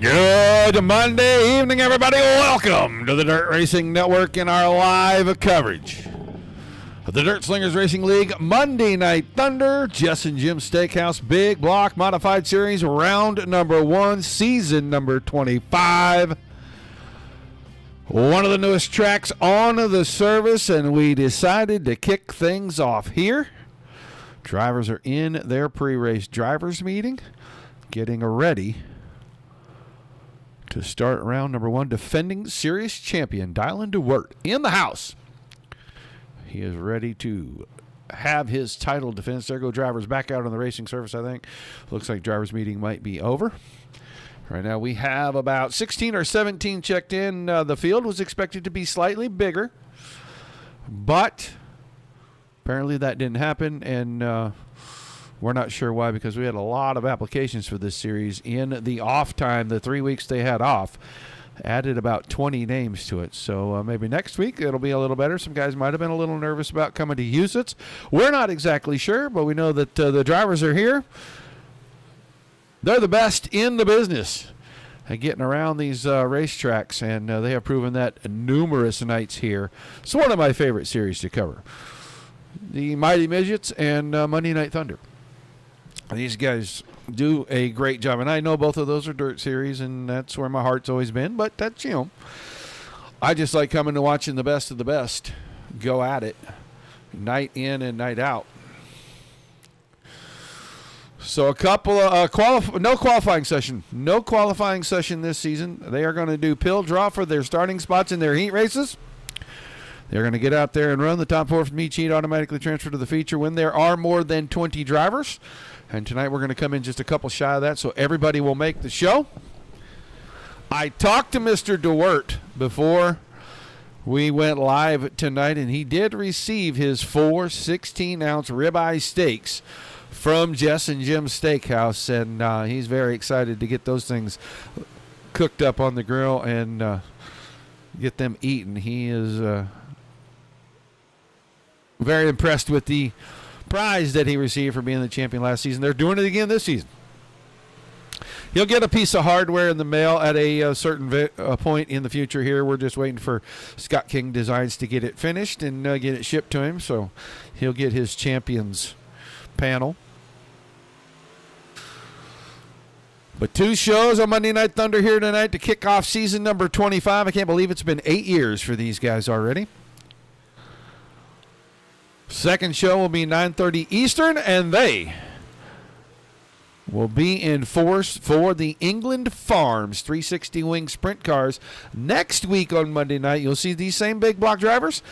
Good Monday evening, everybody. Welcome to the Dirt Racing Network in our live coverage of the Dirt Slingers Racing League Monday Night Thunder, Jess&JIms Steakhouse Big Block Modified Series, round number 1, season number 25. One of the newest tracks on the service, and we decided to kick things off here. Drivers are in their pre-race drivers meeting, getting ready to start round number 1. Defending series champion Dylan DeWert in the house. He is ready to have his title defense. There go drivers back out on the racing surface, I think. Looks like drivers meeting might be over. Right now we have about 16 or 17 checked in. The field was expected to be slightly bigger, but apparently that didn't happen, and we're not sure why, because we had a lot of applications for this series in the off time. The 3 weeks they had off added about 20 names to it. So maybe next week it'll be a little better. Some guys might have been a little nervous about coming to Husets. We're not exactly sure, but we know that the drivers are here. They're the best in the business at getting around these racetracks, and they have proven that numerous nights here. It's one of my favorite series to cover. The Mighty Midgets and Monday Night Thunder. These guys do a great job, and I know both of those are dirt series, and that's where my heart's always been, but that's, I just like coming to watching the best of the best go at it night in and night out. So a couple of no qualifying session this season. They are going to do pill draw for their starting spots in their heat races. They're going to get out there and run. The top 4 from each heat automatically transfer to the feature when there are more than 20 drivers. And tonight we're going to come in just a couple shy of that, so everybody will make the show. I talked to Mr. DeWert before we went live tonight, and he did receive his 4 16-ounce ribeye steaks from Jess&JIms Steakhouse, and he's very excited to get those things cooked up on the grill and get them eaten. He is very impressed with the prize that he received for being the champion last season. They're doing it again this season. He'll get a piece of hardware in the mail at a certain point in the future here. We're just waiting for Scott King Designs to get it finished and get it shipped to him, so he'll get his champions panel. But 2 shows on Monday Night Thunder here tonight to kick off season number 25. I can't believe it's been 8 years for these guys already. Second show will be 9:30 Eastern, and they will be in force for the England Farms 360 wing sprint cars next week on Monday night. You'll see these same big block drivers,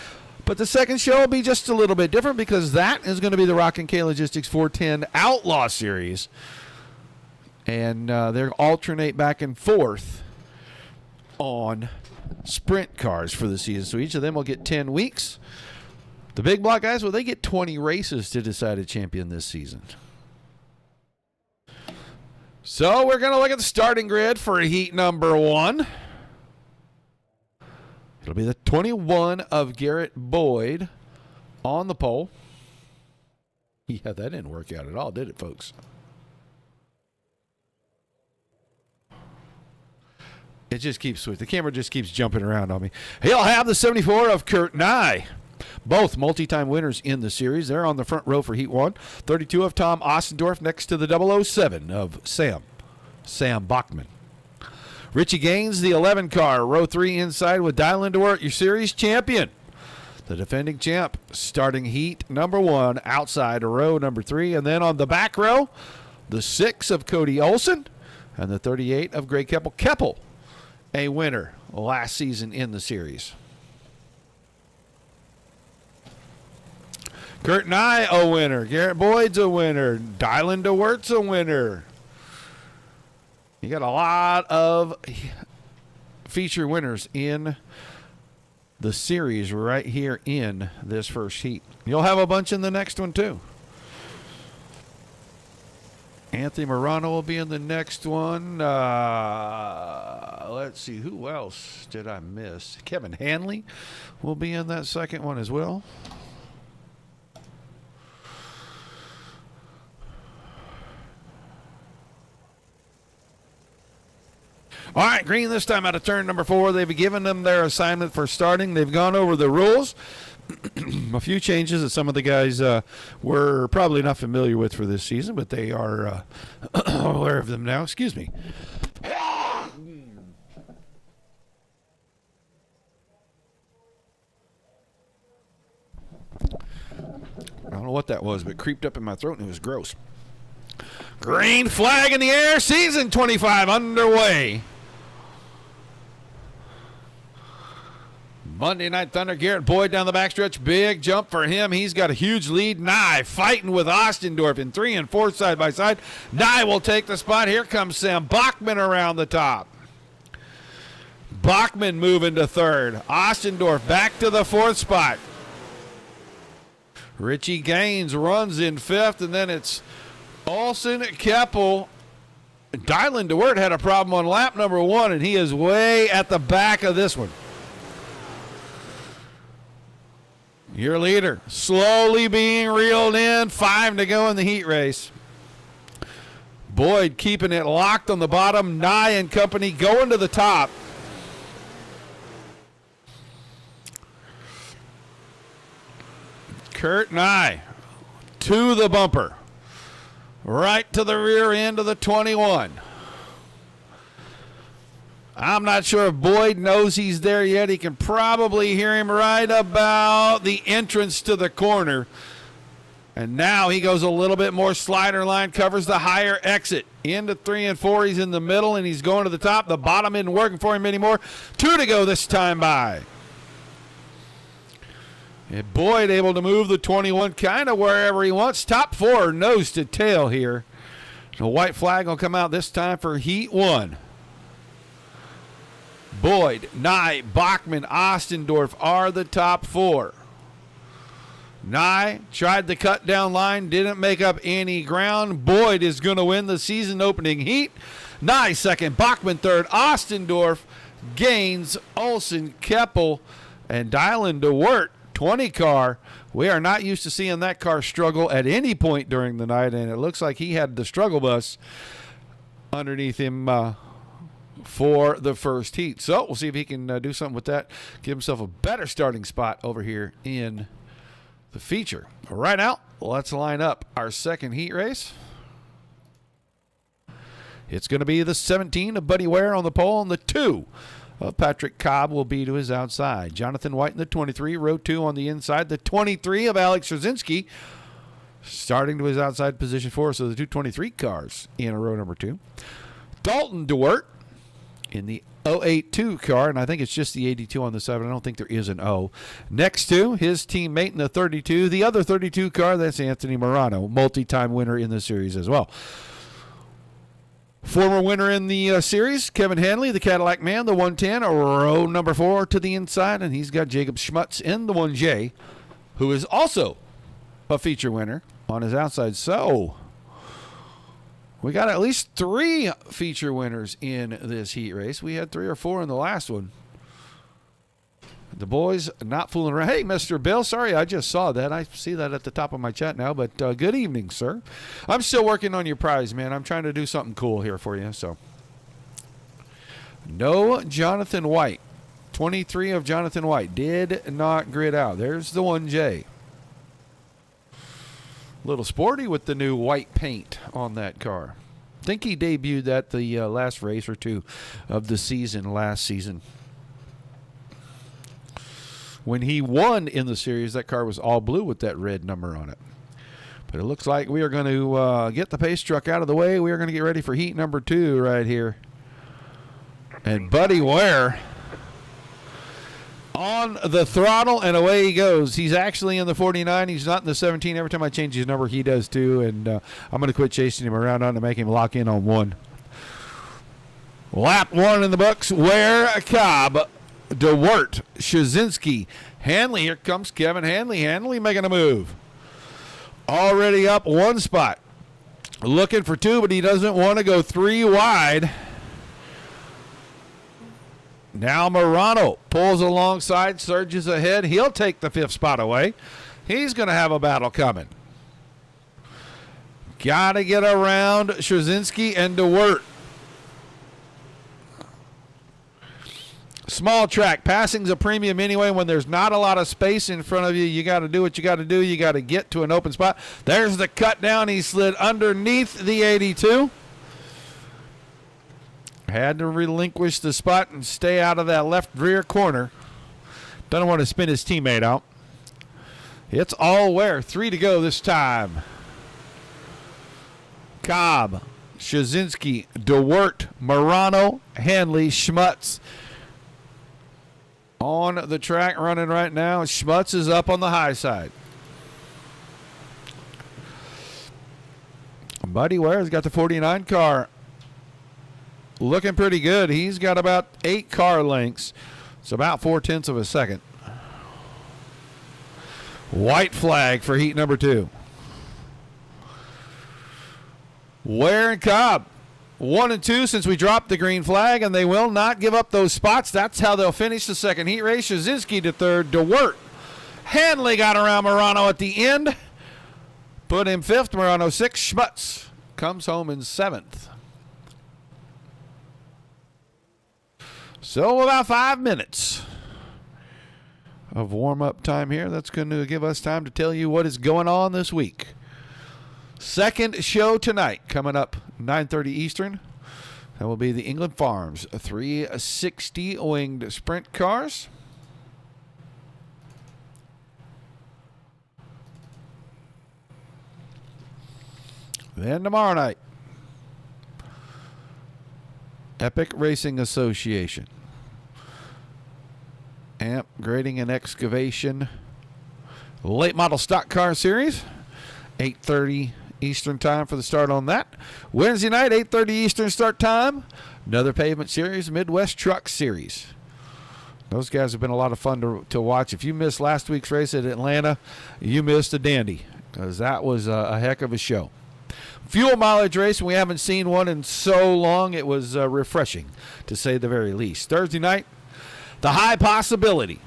but the second show will be just a little bit different because that is going to be the Rock and K Logistics 410 Outlaw Series, and they'll alternate back and forth on sprint cars for the season. So each of them will get 10 weeks. The big block guys, well, they get 20 races to decide a champion this season. So we're going to look at the starting grid for heat number 1. It'll be the 21 of Garrett Boyd on the pole. Yeah, that didn't work out at all, did it, folks? It just keeps switching. The camera just keeps jumping around on me. He'll have the 74 of Kurt Nye. Both multi-time winners in the series. They're on the front row for Heat 1. 32 of Tom Ostendorf next to the 007 of Sam Bachman. Richie Gaines, the 11 car, row 3 inside with Dylan DeWert, your series champion. The defending champ starting heat number 1 outside row number 3. And then on the back row, the 6 of Cody Olson and the 38 of Greg Keppel. Keppel, a winner last season in the series. Kurt Nye, a winner. Garrett Boyd's a winner. Dylan DeWert's a winner. You got a lot of feature winners in the series right here in this first heat. You'll have a bunch in the next one, too. Anthony Morano will be in the next one. Let's see, who else did I miss? Kevin Hanley will be in that second one as well. All right, green this time out of turn number 4. They've given them their assignment for starting. They've gone over the rules. A few changes that some of the guys were probably not familiar with for this season, but they are aware of them now. Excuse me. I don't know what that was, but it creeped up in my throat and it was gross. Green flag in the air. Season 25 underway. Monday Night Thunder, Garrett Boyd down the backstretch. Big jump for him. He's got a huge lead. Nye fighting with Ostendorf in 3 and 4 side by side. Nye will take the spot. Here comes Sam Bachman around the top. Bachman moving to 3rd. Ostendorf back to the 4th spot. Richie Gaines runs in 5th, and then it's Olsen, Keppel. Dylan DeWert had a problem on lap number 1, and he is way at the back of this one. Your leader slowly being reeled in. 5 to go in the heat race. Boyd keeping it locked on the bottom. Nye and company going to the top. Kurt Nye to the bumper. Right to the rear end of the 21. I'm not sure if Boyd knows he's there yet. He can probably hear him right about the entrance to the corner. And now he goes a little bit more slider line, covers the higher exit. Into 3 and 4, he's in the middle, and he's going to the top. The bottom isn't working for him anymore. 2 to go this time by. And Boyd able to move the 21 kind of wherever he wants. Top 4 nose to tail here. The white flag will come out this time for Heat 1. Boyd, Nye, Bachman, Ostendorf are the top 4. Nye tried the cut down line, didn't make up any ground. Boyd is going to win the season opening heat. Nye second, Bachman third, Ostendorf, Gaines, Olsen, Keppel, and Dylan DeWert, 20 car. We are not used to seeing that car struggle at any point during the night, and it looks like he had the struggle bus underneath him for the first heat. So we'll see if he can do something with that, give himself a better starting spot over here in the feature. Right now, let's line up our second heat race. It's going to be the 17 of Buddy Ware on the pole, and the 2 of Patrick Cobb will be to his outside. Jonathan White in the 23, row 2 on the inside. The 23 of Alex Straczynski starting to his outside position 4, so the 223 cars in row number 2. Dalton DeWert in the 082 car, and I think it's just the 82 on the 7. I don't think there is an O. Next to his teammate in the 32, the other 32 car, that's Anthony Morano, multi-time winner in the series as well. Former winner in the series, Kevin Hanley, the Cadillac man, the 110, row number 4 to the inside, and he's got Jacob Schmutz in the 1J, who is also a feature winner on his outside. So we got at least 3 feature winners in this heat race. We had 3 or 4 in the last one. The boys not fooling around. Hey, Mr. Bill, sorry, I just saw that. I see that at the top of my chat now, but good evening, sir. I'm still working on your prize, man. I'm trying to do something cool here for you. So, no Jonathan White. 23 of Jonathan White did not grid out. There's the 1J. Little sporty with the new white paint on that car. I think he debuted at the last race or 2 of the season last season. When he won in the series, that car was all blue with that red number on it. But it looks like we are going to get the pace truck out of the way. We are going to get ready for heat number 2 right here. And Buddy Ware on the throttle, and away he goes. He's actually in the 49. He's not in the 17. Every time I change his number, he does too. And I'm going to quit chasing him around on to make him lock in on 1. Lap 1 in the books. Ware, Cobb, DeWert, Straczynski, Hanley. Here comes Kevin Hanley. Hanley making a move. Already up 1 spot. Looking for 2, but he doesn't want to go 3 wide. Now Morano pulls alongside, surges ahead. He'll take the 5th spot away. He's going to have a battle coming. Got to get around Straczynski and DeWert. Small track. Passing's a premium anyway. When there's not a lot of space in front of you, you got to do what you got to do. You got to get to an open spot. There's the cut down. He slid underneath the 82. Had to relinquish the spot and stay out of that left rear corner. Doesn't want to spin his teammate out. It's all wear. 3 to go this time. Cobb, Shazinski, DeWert, Morano, Hanley, Schmutz. On the track running right now. Schmutz is up on the high side. Buddy Ware's got the 49 car. Looking pretty good. He's got about 8 car lengths. It's about 4/10 of a second. White flag for heat number 2. Ware and Cobb, 1 and 2 since we dropped the green flag, and they will not give up those spots. That's how they'll finish the second heat race. Shazinski to third. DeWert. Hanley got around Morano at the end. Put him 5th. Morano 6th. Schmutz comes home in 7th. So about 5 minutes of warm-up time here. That's going to give us time to tell you what is going on this week. Second show tonight coming up 9:30 Eastern. That will be the England Farms 360 winged sprint cars. Then tomorrow night, Epic Racing Association. AMP Grading and Excavation Late Model Stock Car Series. 8:30 Eastern time for the start on that. Wednesday night, 8:30 Eastern start time. Another Pavement Series, Midwest Truck Series. Those guys have been a lot of fun to watch. If you missed last week's race at Atlanta, you missed a dandy, because that was a heck of a show. Fuel mileage race, we haven't seen one in so long. It was refreshing, to say the very least. Thursday night, the high possibility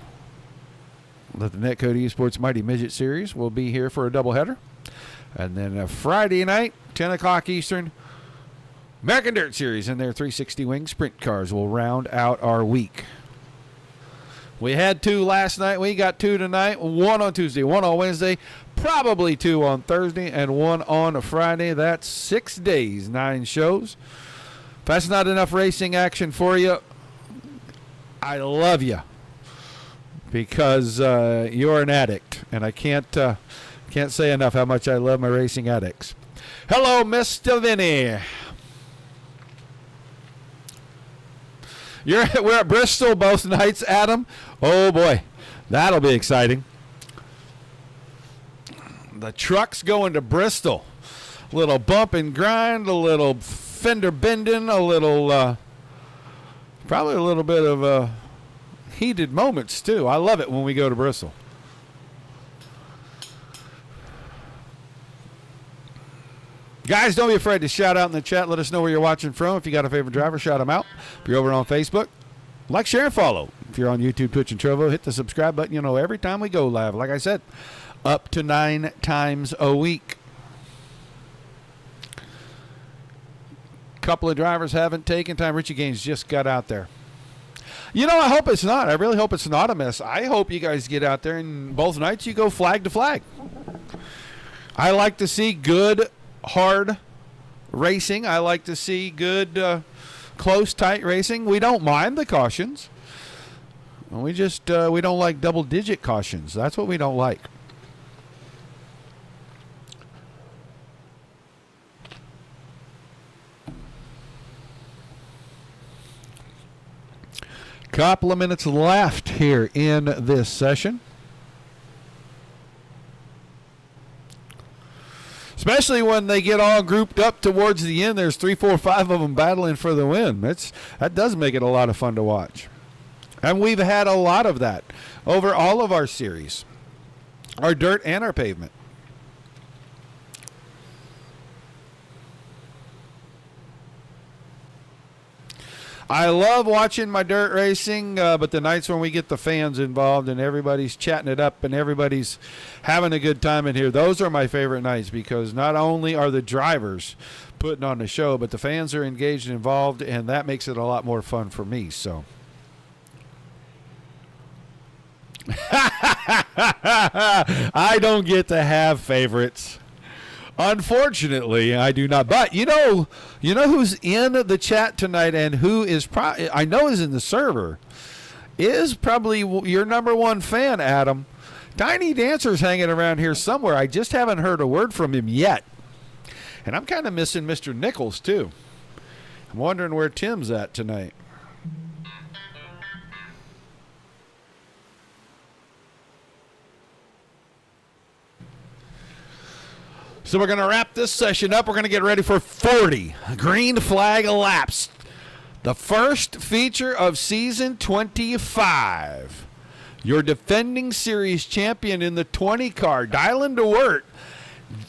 that the Netcode Esports Mighty Midget Series will be here for a doubleheader. And then Friday night, 10 o'clock Eastern, American Dirt Series and their 360 wing sprint cars will round out our week. We had 2 last night. We got 2 tonight. 1 on Tuesday, 1 on Wednesday, probably 2 on Thursday, and 1 on Friday. That's 6 days, 9 shows. If that's not enough racing action for you, I love you, because you're an addict, and I can't say enough how much I love my racing addicts. Hello, Mr. Vinny. We're at Bristol both nights, Adam. Oh, boy. That'll be exciting. The truck's going to Bristol. A little bump and grind, a little fender bending, a little, probably a little bit of heated moments, too. I love it when we go to Bristol. Guys, don't be afraid to shout out in the chat. Let us know where you're watching from. If you got a favorite driver, shout them out. If you're over on Facebook, like, share, and follow. If you're on YouTube, Twitch, and Trovo, hit the subscribe button. You know, every time we go live, like I said, up to 9 times a week. Couple of drivers haven't taken time. Richie Gaines just got out there. You know, I hope it's not. I really hope it's not a mess. I hope you guys get out there and both nights you go flag to flag. I like to see good, hard racing. I like to see good, close, tight racing. We don't mind the cautions. We just we don't like double-digit cautions. That's what we don't like. Couple of minutes left here in this session. Especially when they get all grouped up towards the end. There's 3, 4, 5 of them battling for the win. That does make it a lot of fun to watch. And we've had a lot of that over all of our series, our dirt and our pavement. I love watching my dirt racing, but the nights when we get the fans involved and everybody's chatting it up and everybody's having a good time in here, those are my favorite nights, because not only are the drivers putting on the show, but the fans are engaged and involved, and that makes it a lot more fun for me. So I don't get to have favorites. Unfortunately, I do not. But you know who's in the chat tonight and who is I know is in the server is probably your number one fan, Adam. Tiny Dancer's hanging around here somewhere. I just haven't heard a word from him yet. And I'm kind of missing Mr. Nichols, too. I'm wondering where Tim's at tonight. So we're going to wrap this session up. We're going to get ready for 40 green flag laps. The first feature of season 25. Your defending series champion in the 20 car, Dylan DeWert,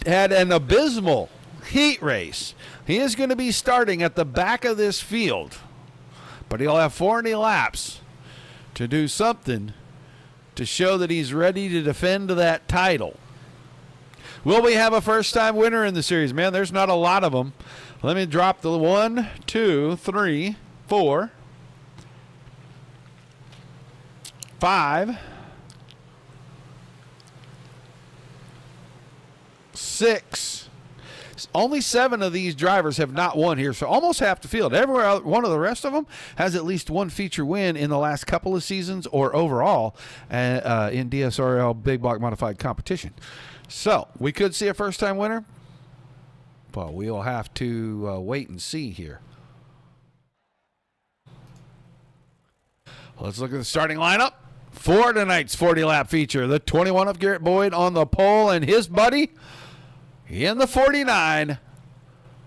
had an abysmal heat race. He is going to be starting at the back of this field, but he'll have 40 laps to do something to show that he's ready to defend that title. Will we have a first-time winner in the series? Man, there's not a lot of them. Let me drop the 1, 2, 3, 4, 5, 6. Only 7 of these drivers have not won here, so almost half the field. Everywhere else, one of the rest of them has at least one feature win in the last couple of seasons or overall in DSRL Big Block Modified competition. So we could see a first-time winner, but we'll have to wait and see here. Let's look at the starting lineup for tonight's 40-lap feature. The 21 of Garrett Boyd on the pole and his buddy in the 49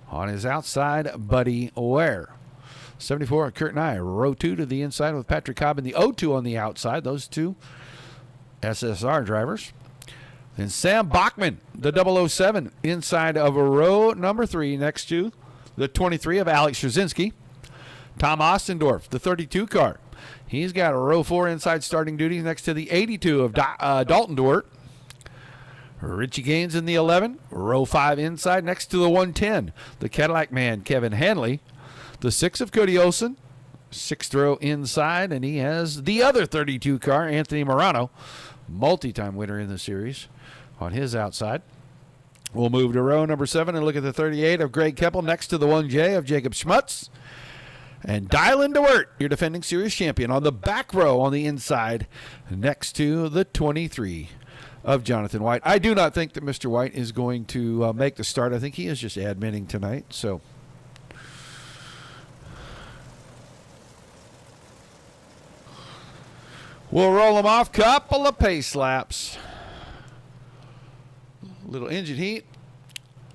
on his outside, Buddy Ware. 74 of Kurt and I, row 2 to the inside with Patrick Cobb in the 02 on the outside. Those two SSR drivers. Then Sam Bachman, the 007, inside of a row number 3 next to the 23 of Alex Straczynski. Tom Ostendorf, the 32 car. He's got a row 4 inside starting duties next to the 82 of Dalton DeWert. Richie Gaines in the 11, row 5 inside next to the 110, the Cadillac man, Kevin Hanley. The 6 of Cody Olson, 6th row inside, and he has the other 32 car, Anthony Morano, multi-time winner in the series, on his outside. We'll move to row number 7 and look at the 38 of Greg Keppel next to the 1J of Jacob Schmutz. And Dylan DeWert, your defending series champion, on the back row on the inside next to the 23 of Jonathan White. I do not think that Mr. White is going to make the start. I think he is just admitting tonight. So we'll roll them off. Couple of pace laps. A little engine heat.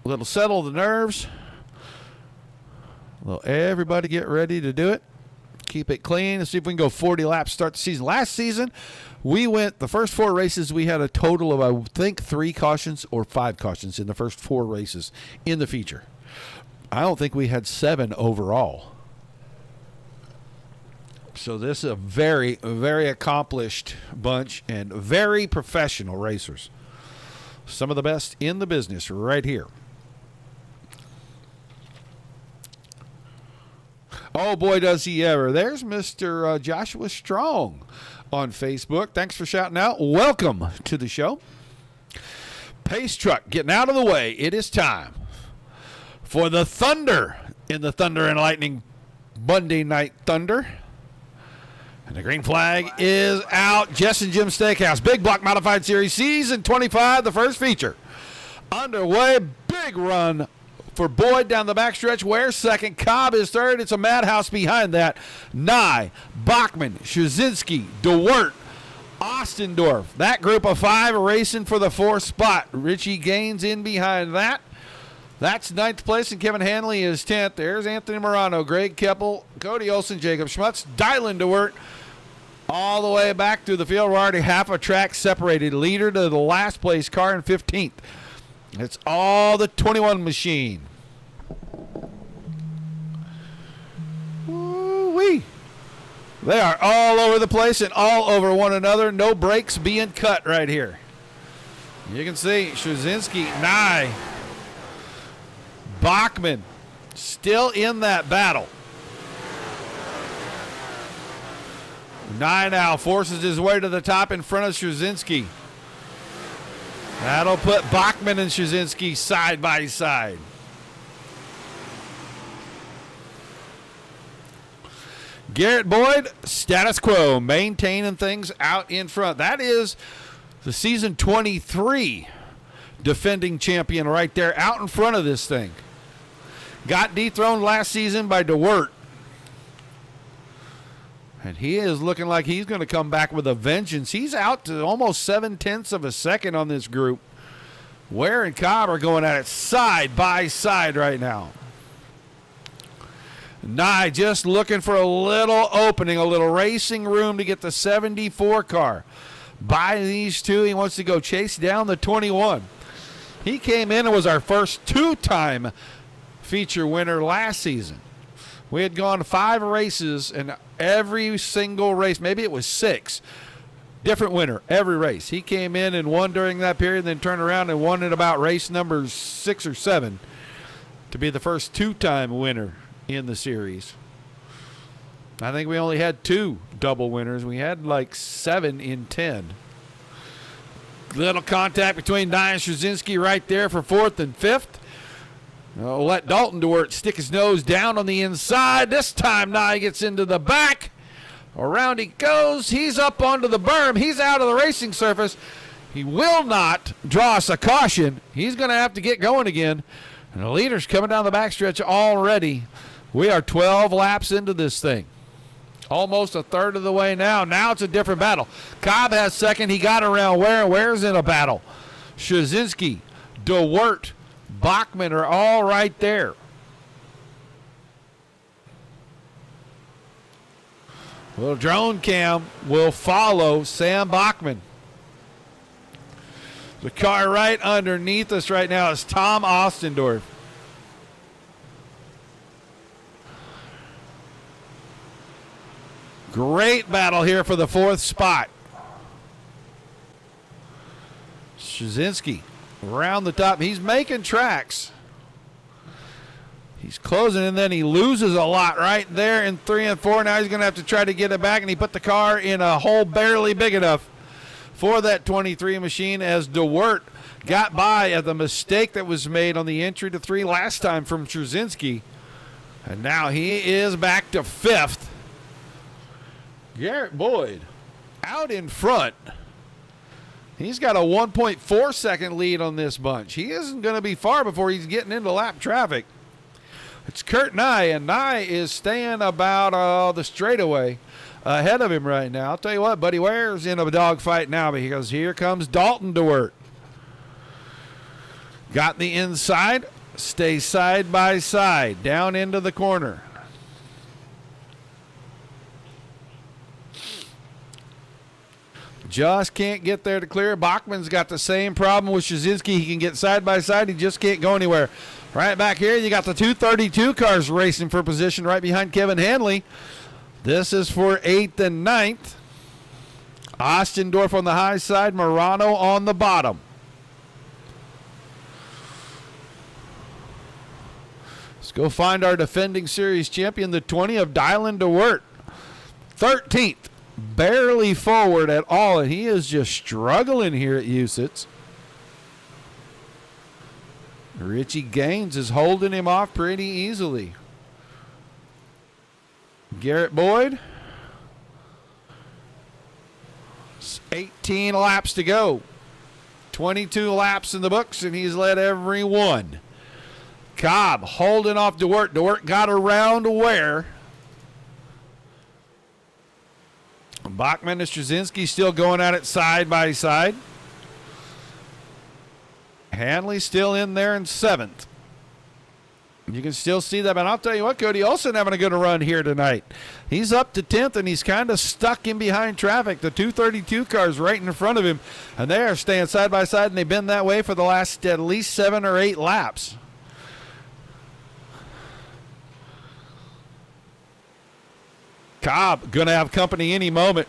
A little settle the nerves. Well, everybody get ready to do it. Keep it clean. Let's see if we can go 40 laps, start the season. Last season, we went, the first 4 races, we had a total of, I think, 3 cautions or 5 cautions in the first 4 races in the feature. I don't think we had 7 overall. So this is a very, very accomplished bunch and very professional racers. Some of the best in the business right here. Oh, boy, does he ever. There's Mr. Joshua Strong on Facebook. Thanks for shouting out. Welcome to the show. Pace truck getting out of the way. It is time for the Thunder in the Thunder and Lightning Monday Night Thunder. And the green flag is out. Jess&JIms Steakhouse, Big Block Modified Series, Season 25, the first feature. Underway, big run for Boyd down the backstretch. Ware second, Cobb is third. It's a madhouse behind that. Nye, Bachman, Straczynski, DeWert, Ostendorf. That group of 5 racing for the 4th spot. Richie Gaines in behind that. That's 9th place, and Kevin Hanley is 10th. There's Anthony Morano, Greg Keppel, Cody Olson, Jacob Schmutz, Dylan DeWert. All the way back through the field. We're already half a track separated. Leader to the last place car in 15th. It's all the 21 machine. Woo-wee. They are all over the place and all over one another. No breaks being cut right here. You can see Straczynski, Nye, Bachman still in that battle. Nye now forces his way to the top in front of Straczynski. That'll put Bachman and Straczynski side by side. Garrett Boyd, status quo, maintaining things out in front. That is the season 23 defending champion right there out in front of this thing. Got dethroned last season by DeWert. And he is looking like he's going to come back with a vengeance. He's out to almost 0.7 of a second on this group. Ware and Cobb are going at it side by side right now. Nye just looking for a little opening, a little racing room to get the 74 car. By these two, he wants to go chase down the 21. He came in and was our first two-time feature winner last season. We had gone 5 races, and every single race, maybe it was 6, different winner every race. He came in and won during that period, then turned around and won at about race number 6 or 7 to be the first two-time winner in the series. I think we only had 2 double winners. We had like 7 in 10. Little contact between Nye and Straczynski right there for 4th and 5th. We'll let Dalton DeWert stick his nose down on the inside. This time Nye gets into the back. Around he goes. He's up onto the berm. He's out of the racing surface. He will not draw us a caution. He's going to have to get going again. And the leader's coming down the backstretch already. We are 12 laps into this thing. Almost a third of the way now. Now it's a different battle. Cobb has second. He got around Ware. Ware's in a battle. Straczynski, DeWert, Bachman are all right there. Well, drone cam will follow Sam Bachman. The car right underneath us right now is Tom Ostendorf. Great battle here for the 4th spot. Straczynski around the top. He's making tracks. He's closing, and then he loses a lot right there in 3 and 4. Now he's going to have to try to get it back, and he put the car in a hole barely big enough for that 23 machine as DeWert got by at the mistake that was made on the entry to 3 last time from Straczynski. And now he is back to 5th. Garrett Boyd out in front. He's got a 1.4 second lead on this bunch. He isn't going to be far before he's getting into lap traffic. It's Kurt Nye, and Nye is staying about the straightaway ahead of him right now. I'll tell you what, Buddy Ware's in a dogfight now because here comes Dalton DeWert. Got the inside, stay side by side, down into the corner. Just can't get there to clear. Bachman's got the same problem with Straczynski. He can get side by side. He just can't go anywhere. Right back here, you got the 232 cars racing for position right behind Kevin Hanley. This is for 8th and 9th. Ostendorf on the high side, Morano on the bottom. Let's go find our defending series champion, the 20 of Dylan DeWert. 13th. Barely forward at all, and he is just struggling here at Husets. Richie Gaines is holding him off pretty easily. Garrett Boyd. 18 laps to go. 22 laps in the books, and he's led every one. Cobb holding off DeWert. DeWert got around Ware. Bachman and Straczynski still going at it side by side. Hanley still in there in 7th. You can still see that, but I'll tell you what, Cody Olsen having a good run here tonight. He's up to 10th, and he's kind of stuck in behind traffic. The 232 car's right in front of him, and they are staying side by side, and they've been that way for the last at least 7 or 8 laps. Cobb going to have company any moment.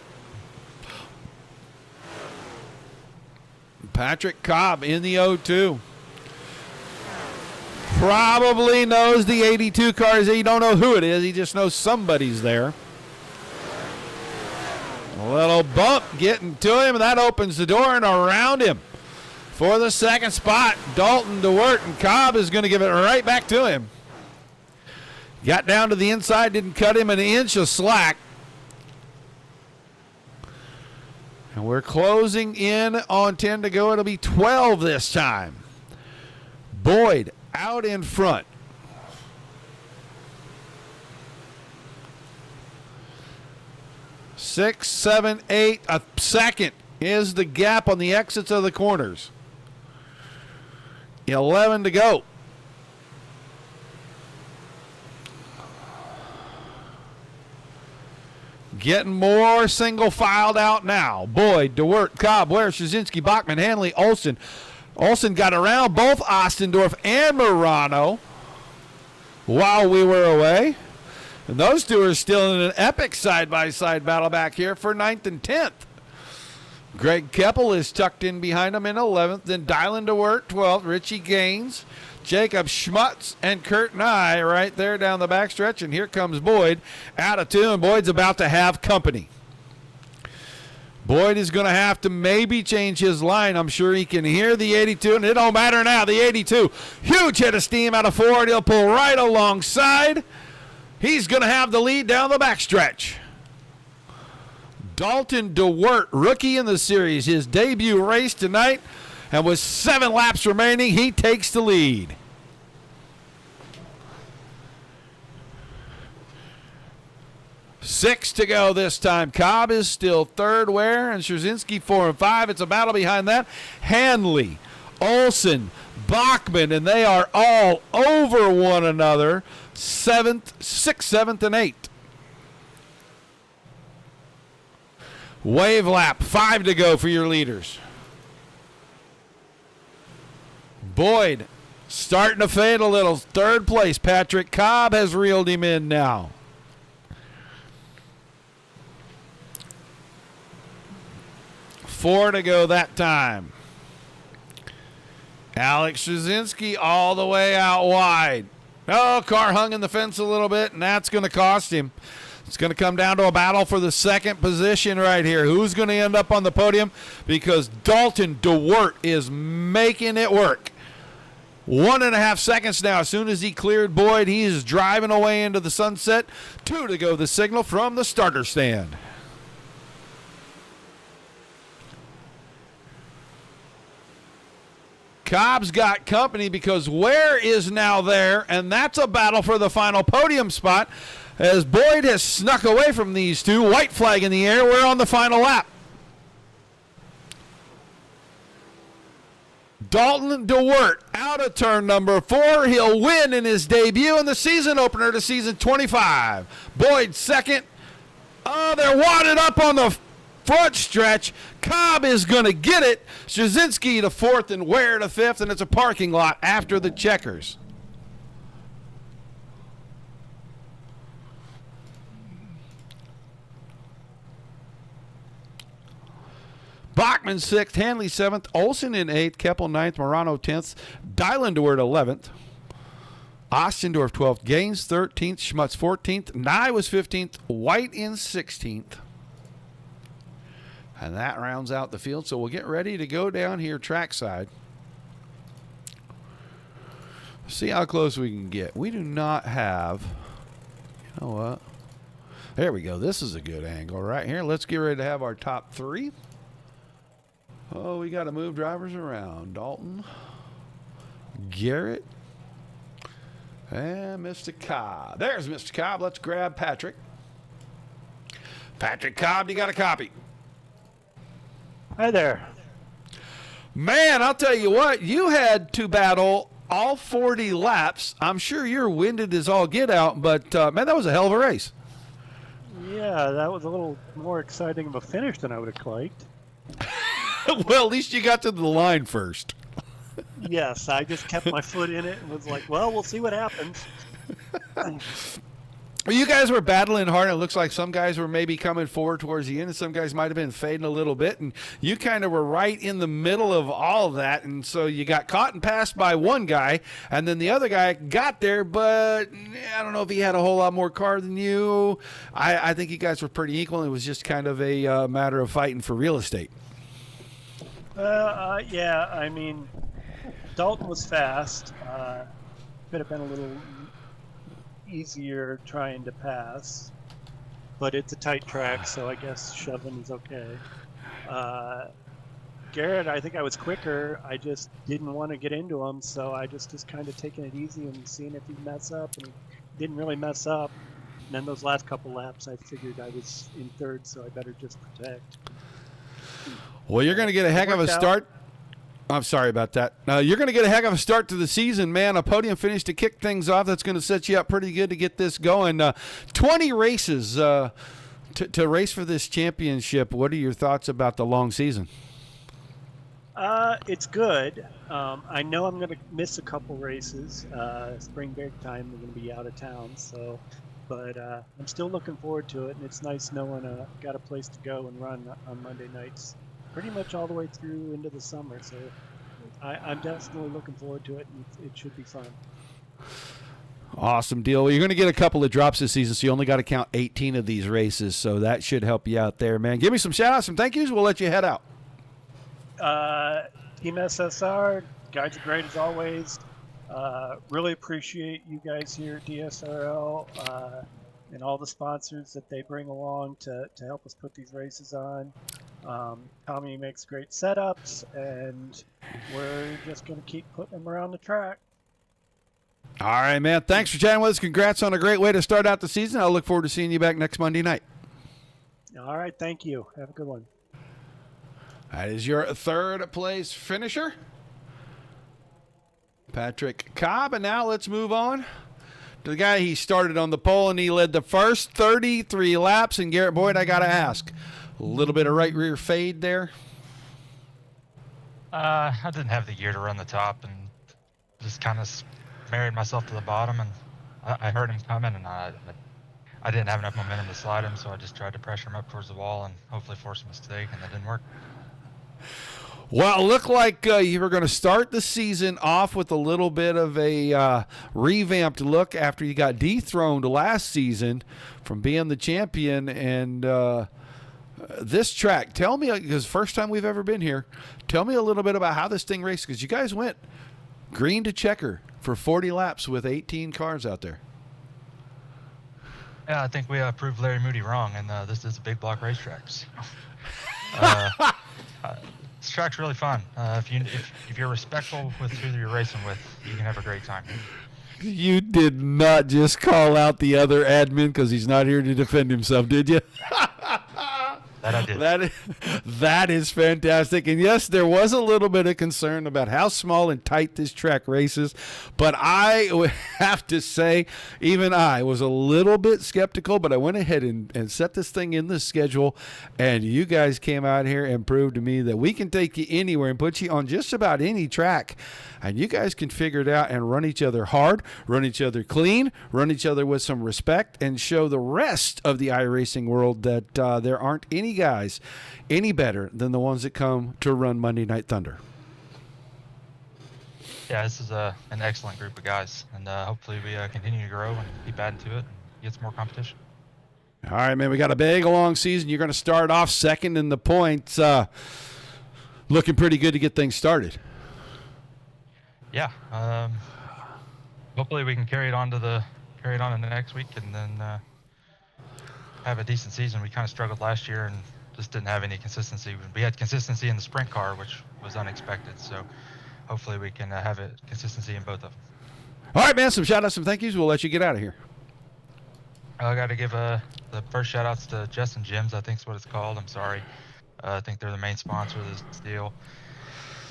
Patrick Cobb in the 0-2. Probably knows the 82 cars. He don't know who it is. He just knows somebody's there. A little bump getting to him, and that opens the door, and around him for the second spot, Dalton DeWert, and Cobb is going to give it right back to him. Got down to the inside, didn't cut him an inch of slack. And we're closing in on 10 to go. It'll be 12 this time. Boyd out in front. Six, seven, eight. A second is the gap on the exits of the corners. 11 to go. Getting more single filed out now. Boyd, DeWert, Cobb, Ware, Szczynski, Bachman, Hanley, Olsen. Olsen got around both Ostendorf and Morano while we were away. And those two are still in an epic side-by-side battle back here for 9th and 10th. Greg Keppel is tucked in behind him in 11th. Then Dylan DeWert, 12th. Richie Gaines, Jacob Schmutz, and Kurt Nye right there down the backstretch. And here comes Boyd out of 2, and Boyd's about to have company. Boyd is going to have to maybe change his line. I'm sure he can hear the 82, and it don't matter now. The 82, huge hit of steam out of 4, and he'll pull right alongside. He's going to have the lead down the backstretch. Dalton DeWert, rookie in the series, his debut race tonight, and with 7 laps remaining, he takes the lead. Six to go this time. Cobb is still third. Ware and Szczynski 4 and 5. It's a battle behind that. Hanley, Olsen, Bachman, and they are all over one another. 7th, 6th, 7th, and 8th. Wave lap, 5 to go for your leaders. Boyd starting to fade a little. Third place, Patrick Cobb has reeled him in now. Four to go that time. Alex Szczynski all the way out wide. Oh, car hung in the fence a little bit, and that's going to cost him. It's going to come down to a battle for the second position right here. Who's going to end up on the podium? Because Dalton DeWert is making it work. 1.5 seconds now. As soon as he cleared Boyd, he is driving away into the sunset. 2 to go, the signal from the starter stand. Cobb's got company because Ware is now there, and that's a battle for the final podium spot as Boyd has snuck away from these two. White flag in the air. We're on the final lap. Dalton DeWert out of turn number 4. He'll win in his debut in the season opener to season 25. Boyd second. Oh, they're wadded up on the front stretch. Cobb is going to get it. Szczynski to 4th and Ware to 5th, and it's a parking lot after the checkers. Bachman 6th, Hanley 7th, Olsen in 8th, Keppel 9th, Morano 10th, Dylan DeWert 11th, Ostendorf 12th, Gaines 13th, Schmutz 14th, Nye was 15th, White in 16th. And that rounds out the field. So we'll get ready to go down here trackside. See how close we can get. We do not have, you know what? There we go. This is a good angle right here. Let's get ready to have our top 3. Oh, we got to move drivers around. Dalton, Garrett, and Mr. Cobb. There's Mr. Cobb. Let's grab Patrick. Patrick Cobb, you got a copy. Hi there. Man, I'll tell you what, you had to battle all 40 laps. I'm sure you're winded as all get out, but, man, that was a hell of a race. Yeah, that was a little more exciting of a finish than I would have liked. Well, at least you got to the line first. Yes, I just kept my foot in it and was like, well, we'll see what happens. Well, you guys were battling hard. It looks like some guys were maybe coming forward towards the end, and some guys might have been fading a little bit. And you kind of were right in the middle of all of that. And so you got caught and passed by one guy, and then the other guy got there, but I don't know if he had a whole lot more car than you. I think you guys were pretty equal. It was just kind of a matter of fighting for real estate. Yeah, I mean, Dalton was fast. Could have been a little easier trying to pass, but it's a tight track, so I guess shoving is okay. Garrett, I think I was quicker. I just didn't want to get into him, so I just kind of taking it easy and seeing if he'd mess up, and he didn't really mess up. And then those last couple laps, I figured I was in third, so I better just protect. Well, you're going to get a heck of a start. I'm sorry about that. You're going to get a heck of a start to the season, man. A podium finish to kick things off. That's going to set you up pretty good to get this going. 20 races to race for this championship. What are your thoughts about the long season? It's good. I know I'm going to miss a couple races. Spring break time, I'm going to be out of town. But I'm still looking forward to it, and it's nice knowing got a place to go and run on Monday nights, pretty much all the way through into the summer. So I'm definitely looking forward to it, and it should be fun. Awesome deal. Well, you're going to get a couple of drops this season, so you only got to count 18 of these races, so that should help you out there, man. Give me some shout-outs, some thank yous. We'll let you head out. Team SSR, guys are great as always. Really appreciate you guys here at DSRL and all the sponsors that they bring along to help us put these races on. Tommy makes great setups, and we're just going to keep putting them around the track. All right, man. Thanks for chatting with us. Congrats on a great way to start out the season. I'll look forward to seeing you back next Monday night. All right, thank you. Have a good one. That is your third place finisher, Patrick Cobb. And now let's move on to the guy. He started on the pole and he led the first 33 laps. And Garrett Boyd, I got to ask, a little bit of right rear fade there? I didn't have the gear to run the top and just kind of married myself to the bottom, and I heard him coming, and I didn't have enough momentum to slide him, so I just tried to pressure him up towards the wall and hopefully force a mistake, and that didn't work. Well, it looked like you were going to start the season off with a little bit of a revamped look after you got dethroned last season from being the champion. And this track, tell me, because first time we've ever been here, tell me a little bit about how this thing raced, because you guys went green to checker for 40 laps with 18 cars out there. Yeah, I think we proved Larry Moody wrong, and this is a big block racetrack. So. This track's really fun. If you're respectful with who you're racing with, you can have a great time. You did not just call out the other admin because he's not here to defend himself, did you? That I did. That is fantastic. And yes, there was a little bit of concern about how small and tight this track races, but I would have to say, even I was a little bit skeptical, but I went ahead and set this thing in the schedule, and you guys came out here and proved to me that we can take you anywhere and put you on just about any track, and you guys can figure it out and run each other hard, run each other clean, run each other with some respect, and show the rest of the iRacing world that there aren't any guys any better than the ones that come to run Monday Night Thunder. Yeah, this is an excellent group of guys, and hopefully we continue to grow and keep adding to it and get some more competition. All right, man, we got a big, long season. You're going to start off second in the points. Looking pretty good to get things started. Yeah, hopefully we can carry it on to the next week, and then have a decent season. We kind of struggled last year and just didn't have any consistency. We had consistency in the sprint car, which was unexpected. So hopefully we can have consistency in both of them. All right, man, some shout-outs, some thank yous. We'll let you get out of here. I got to give the first shout-outs to Jess&JIms, I think is what it's called. I'm sorry. I think they're the main sponsor of this deal.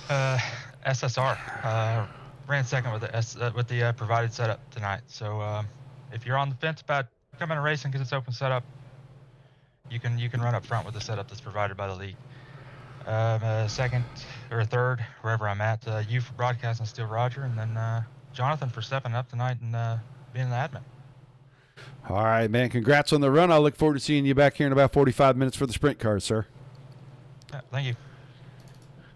SSR ran second with the provided setup tonight. So if you're on the fence about coming to racing because it's open setup, you can run up front with the setup that's provided by the league. Second or third, wherever I'm at, you for broadcasting, Steel Roger, and then Jonathan for stepping up tonight and being the admin. All right, man. Congrats on the run. I look forward to seeing you back here in about 45 minutes for the sprint car, sir. Yeah, thank you.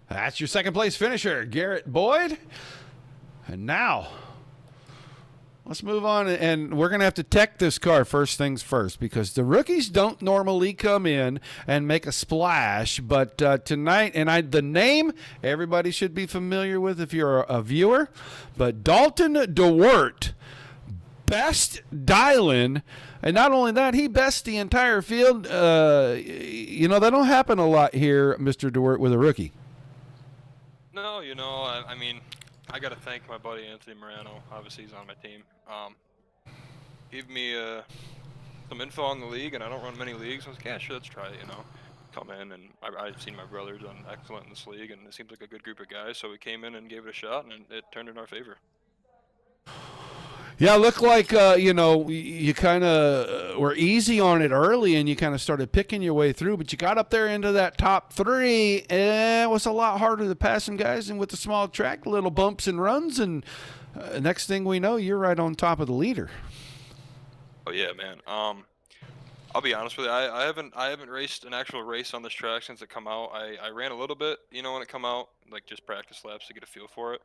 That's your second place finisher, Garrett Boyd. And now, let's move on, and we're going to have to tech this car first things first, because the rookies don't normally come in and make a splash. But tonight, and the name everybody should be familiar with if you're a viewer, but Dalton DeWert, best Dylan, and not only that, he best the entire field. That don't happen a lot here, Mr. DeWert, with a rookie. No, I mean, I got to thank my buddy Anthony Morano. Obviously, he's on my team. Gave me some info on the league, and I don't run many leagues. I was like, yeah, sure, let's try it, Come in, and I've seen my brother done excellent in this league, and it seems like a good group of guys, so we came in and gave it a shot, and it turned in our favor. Yeah, looked like, you kind of were easy on it early, and you kind of started picking your way through, but you got up there into that top three, and it was a lot harder to pass some guys, and with the small track, little bumps and runs, and next thing we know, you're right on top of the leader. Oh, yeah, man. I'll be honest with you, I haven't raced an actual race on this track since it come out. I ran a little bit, when it come out, like just practice laps to get a feel for it.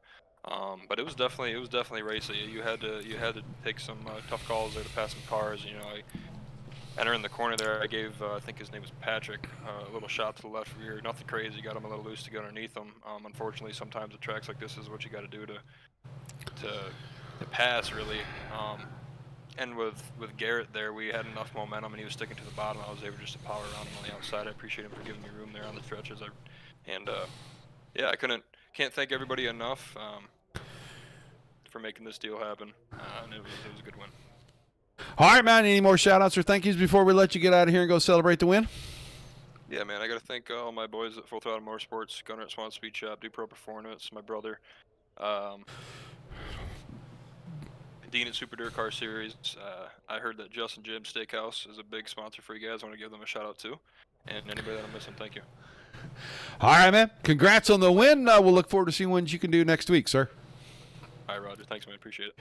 But it was definitely racy. You had to take some tough calls there to pass some cars. Entering the corner there, I gave I think his name was Patrick a little shot to the left rear. Nothing crazy. Got him a little loose to get underneath him. Unfortunately, sometimes at tracks like this is what you got to do to pass really. And with Garrett there, we had enough momentum, and he was sticking to the bottom. I was able just to power around him on the outside. I appreciate him for giving me room there on the stretches. I can't thank everybody enough for making this deal happen, and it was a good win. All right, man. Any more shout-outs or thank yous before we let you get out of here and go celebrate the win? Yeah, man. I got to thank all my boys at Full Throttle Motorsports, Gunner at Swan Speed Shop, Dupro Performance, my brother, Dean at Super Dirt Car Series. I heard that Jess&JIms Steakhouse is a big sponsor for you guys. I want to give them a shout-out too. And anybody that I'm missing, thank you. All right, man. Congrats on the win. We'll look forward to seeing what you can do next week, sir. All right, Roger. Thanks, man. Appreciate it.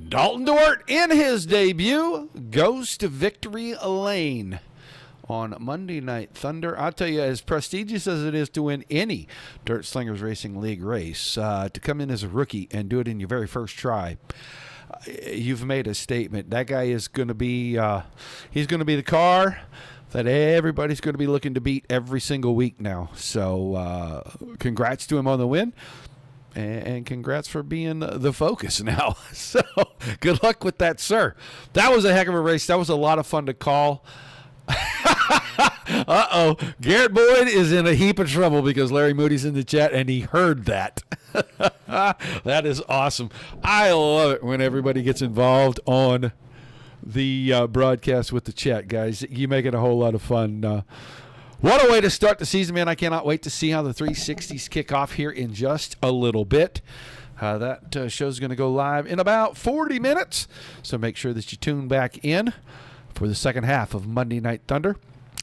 Dalton DeWert, in his debut, goes to victory lane on Monday Night Thunder. I'll tell you, as prestigious as it is to win any Dirt Slingers Racing League race, to come in as a rookie and do it in your very first try, you've made a statement. That guy is going to be he's going to be the car that everybody's going to be looking to beat every single week now. So congrats to him on the win, and congrats for being the focus now. So good luck with that, sir. That was a heck of a race. That was a lot of fun to call. Uh-oh. Garrett Boyd is in a heap of trouble because Larry Moody's in the chat, and he heard that. That is awesome. I love it when everybody gets involved on the broadcast with the chat, guys. You make it a whole lot of fun. What a way to start the season, man. I cannot wait to see how the 360s kick off here in just a little bit. That show's going to go live in about 40 minutes, so make sure that you tune back in for the second half of Monday Night Thunder.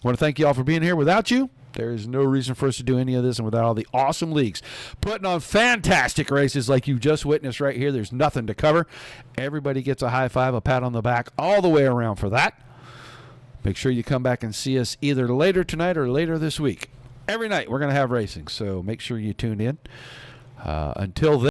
I want to thank you all for being here. Without you, there is no reason for us to do any of this, and without all the awesome leagues putting on fantastic races like you just witnessed right here, there's nothing to cover. Everybody gets a high five, a pat on the back all the way around for that. Make sure you come back and see us either later tonight or later this week. Every night we're going to have racing, so make sure you tune in. Until then,